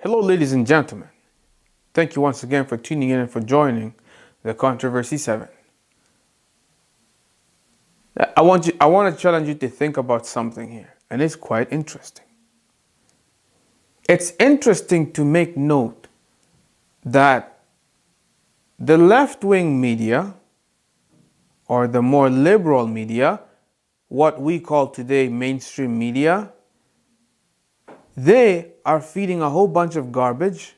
Hello, ladies and gentlemen. Thank you once again for tuning in and for joining the Controversy 7. I want to challenge you to think about something here, and it's quite interesting. It's interesting to make note that the left-wing media, or the more liberal media, what we call today mainstream media, they are feeding a whole bunch of garbage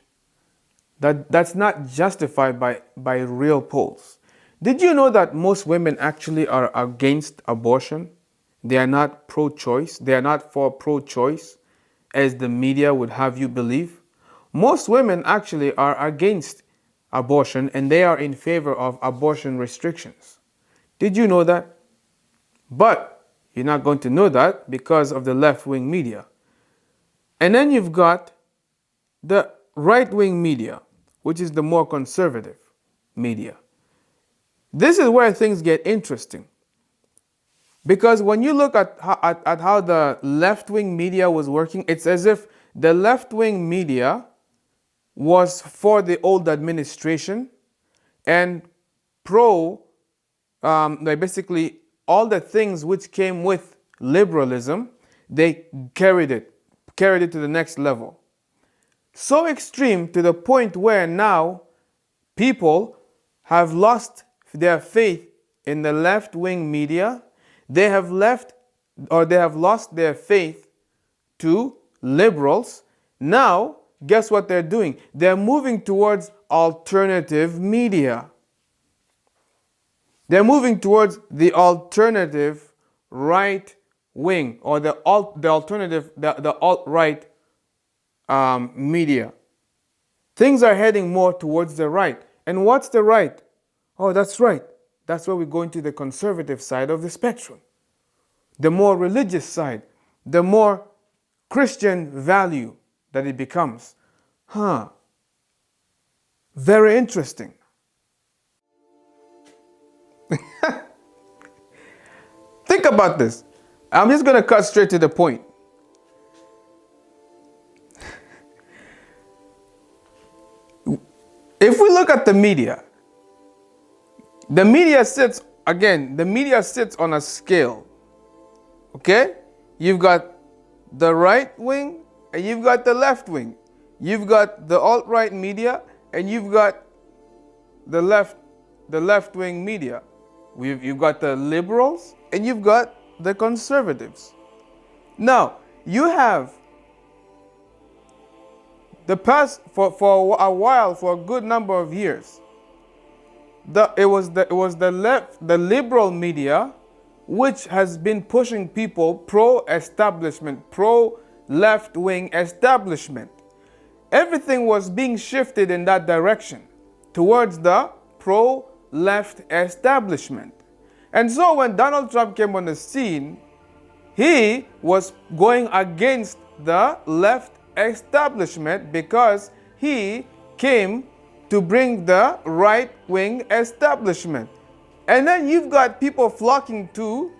that's not justified by real polls. Did you know that most women actually are against abortion? They are not pro-choice. They are not for pro-choice, as the media would have you believe. Most women actually are against abortion, and they are in favor of abortion restrictions. Did you know that? But you're not going to know that because of the left-wing media. And then you've got the right-wing media, which is the more conservative media. This is where things get interesting. Because when you look at how the left-wing media was working, it's as if the left-wing media was for the old administration and basically all the things which came with liberalism, they carried it to the next level. So extreme to the point where now people have lost their faith in the left-wing media. They have lost their faith to liberals. Now, guess what they're doing? They're moving towards alternative media. They're moving towards the alternative right wing, or the alt-right media. Things are heading more towards the right. And what's the right? Oh, that's right. That's where we go into the conservative side of the spectrum. The more religious side, the more Christian value that it becomes. Very interesting. Think about this. I'm just going to cut straight to the point. If we look at the media sits on a scale. Okay? You've got the right wing and you've got the left wing. You've got the alt-right media and you've got the left-wing media. You've got the liberals and you've got the conservatives. Now, you have the past for a while, for a good number of years, it was the liberal media which has been pushing people pro-establishment, pro-left-wing establishment. Everything was being shifted in that direction towards the pro-left establishment. And so when Donald Trump came on the scene, he was going against the left establishment because he came to bring the right-wing establishment. And then you've got people flocking to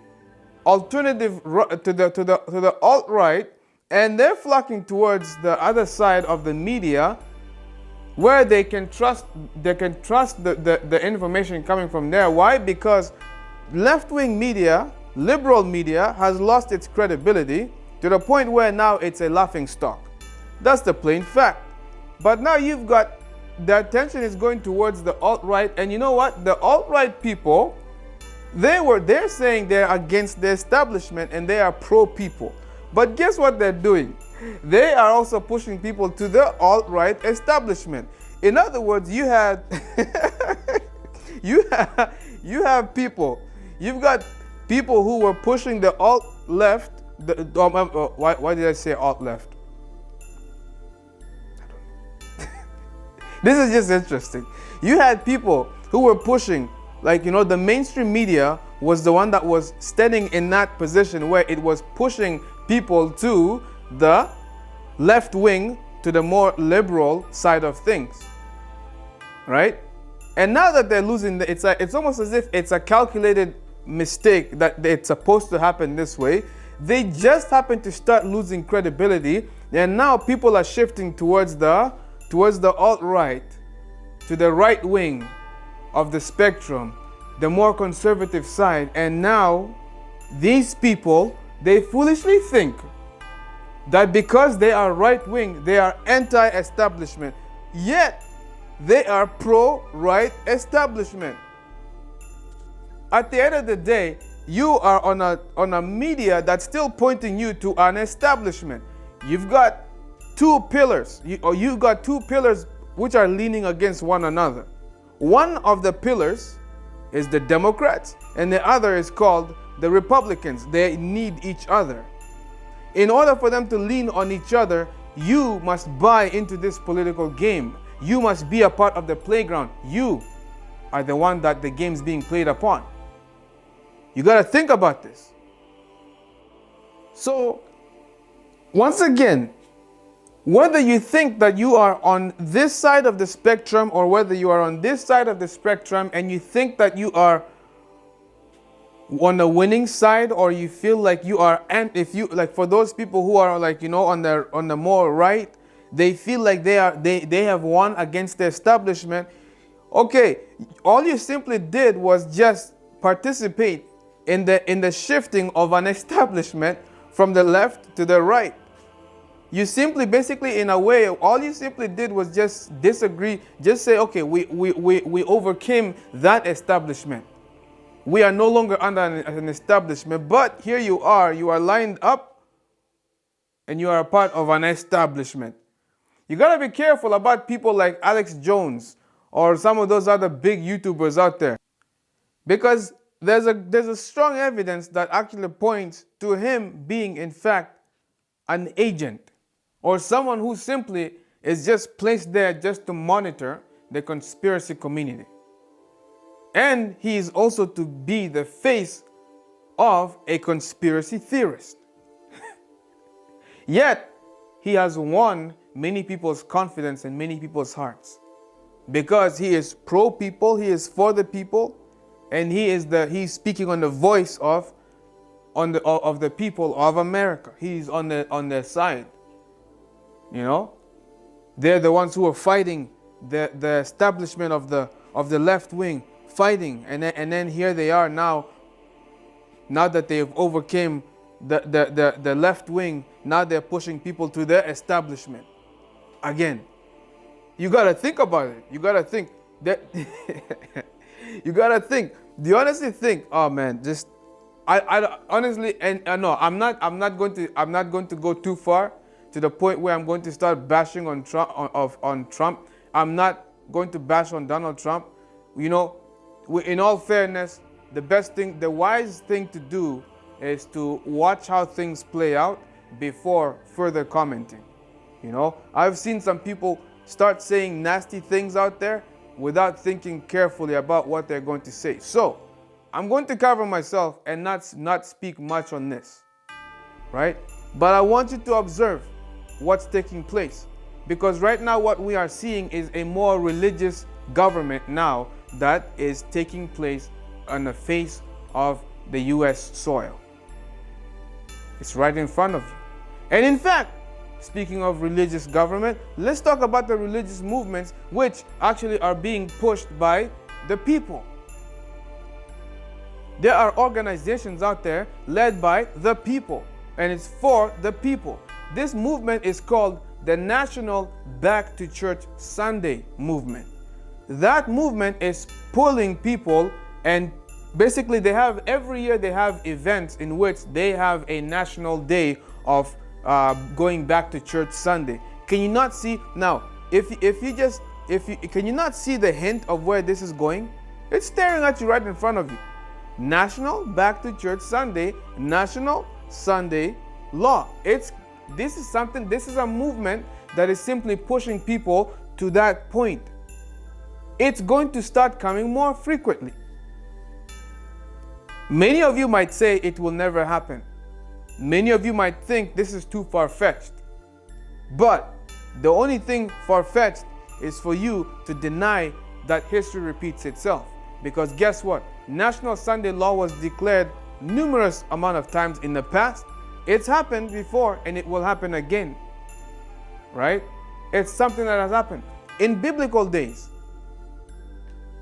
the alt-right, and they're flocking towards the other side of the media where they can trust the information coming from there. Why? Because left-wing media, liberal media, has lost its credibility to the point where now it's a laughing stock. That's the plain fact. But now you've got the attention is going towards the alt-right, and you know what? The alt-right people, they're saying they're against the establishment and they are pro-people. But guess what they're doing? They are also pushing people to the alt-right establishment. In other words, you have people. You've got people who were pushing the alt-left. Why did I say alt-left? This is just interesting. You had people who were pushing, the mainstream media was the one that was standing in that position where it was pushing people to the left wing, to the more liberal side of things. Right? And now that they're losing, it's almost as if it's a calculated mistake that it's supposed to happen this way. They just happen to start losing credibility And now people are shifting towards the alt-right, to the right wing of the spectrum, the more conservative side. And now these people, they foolishly think that because they are right wing, they are anti-establishment. Yet they are pro-right establishment. At the end of the day, you are on a media that's still pointing you to an establishment. You've got two pillars, you've got two pillars which are leaning against one another. One of the pillars is the Democrats, and the other is called the Republicans. They need each other. In order for them to lean on each other, you must buy into this political game. You must be a part of the playground. You are the one that the game's being played upon. You got to think about this. So, once again, whether you think that you are on this side of the spectrum or whether you are on this side of the spectrum and you think that you are on the winning side, or you feel like you are, and if you, like, for those people who are, like, you know, on the more right, they feel like they have won against the establishment. Okay, all you simply did was just participate in the shifting of an establishment from the left to the right. You simply, basically, in a way, all you simply did was just disagree, just say, okay, we overcame that establishment. We are no longer under an establishment, but here you are lined up, and you are a part of an establishment. You gotta be careful about people like Alex Jones or some of those other big YouTubers out there, because there's a strong evidence that actually points to him being, in fact, an agent, or someone who simply is just placed there just to monitor the conspiracy community. And he is also to be the face of a conspiracy theorist. Yet, he has won many people's confidence and many people's hearts, because he is pro-people, he is for the people, and he's speaking on the voice of the people of America. He's on their side. You know, they're the ones who are fighting the establishment of the left wing, fighting, and then here they are now that they've overcame the left wing. Now they're pushing people to their establishment again. You gotta think about it. You gotta think that. You gotta think. Do you honestly think? Oh man, just I honestly, and no, I'm not going to go too far to the point where I'm going to start bashing on Trump. On Trump, I'm not going to bash on Donald Trump. You know, in all fairness, the wise thing to do is to watch how things play out before further commenting. You know, I've seen some people start saying nasty things out there without thinking carefully about what they're going to say. So, I'm going to cover myself and not speak much on this, right? But I want you to observe what's taking place, because right now what we are seeing is a more religious government now that is taking place on the face of the U.S. soil. It's right in front of you. And in fact, speaking of religious government, let's talk about the religious movements which actually are being pushed by the people. There are organizations out there led by the people, and it's for the people. This movement is called the National Back to Church Sunday movement. That movement is pulling people, and basically every year they have events in which they have a national day of going back to church Sunday. Can you not see now? Can you not see the hint of where this is going? It's staring at you right in front of you. National Back to Church Sunday, National Sunday Law. This is a movement that is simply pushing people to that point. It's going to start coming more frequently. Many of you might say it will never happen. Many of you might think this is too far-fetched. But the only thing far-fetched is for you to deny that history repeats itself. Because guess what? National Sunday Law was declared numerous amount of times in the past. It's happened before and it will happen again. right? It's something that has happened. In biblical days,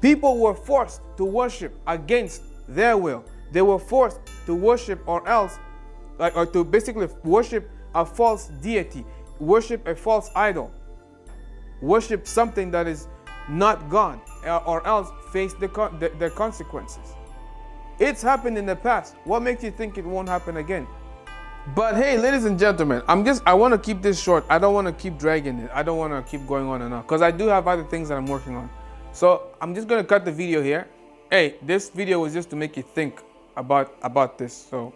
people were forced to worship against their will. They were forced to worship or else, or to basically worship a false deity, worship a false idol, worship something that is not God, or else face the consequences. It's happened in the past. What makes you think it won't happen again? But hey, ladies and gentlemen, I want to keep this short. I don't want to keep dragging it. I don't want to keep going on and on because I do have other things that I'm working on. So I'm just going to cut the video here. Hey, this video was just to make you think about this. So,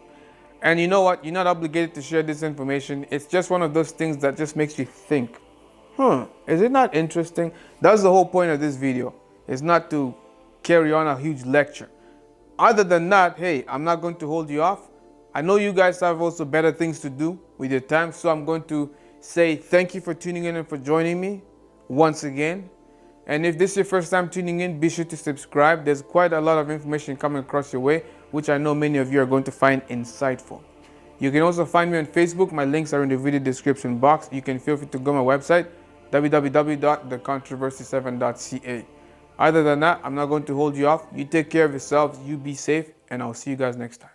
and you know what? You're not obligated to share this information. It's just one of those things that just makes you think. Is it not interesting? That's the whole point of this video. It's not to carry on a huge lecture. Other than that, hey, I'm not going to hold you off. I know you guys have also better things to do with your time, so I'm going to say thank you for tuning in and for joining me once again. And if this is your first time tuning in, be sure to subscribe. There's quite a lot of information coming across your way, which I know many of you are going to find insightful. You can also find me on Facebook. My links are in the video description box. You can feel free to go to my website, www.thecontroversy7.ca. Other than that, I'm not going to hold you off. You take care of yourselves, you be safe, and I'll see you guys next time.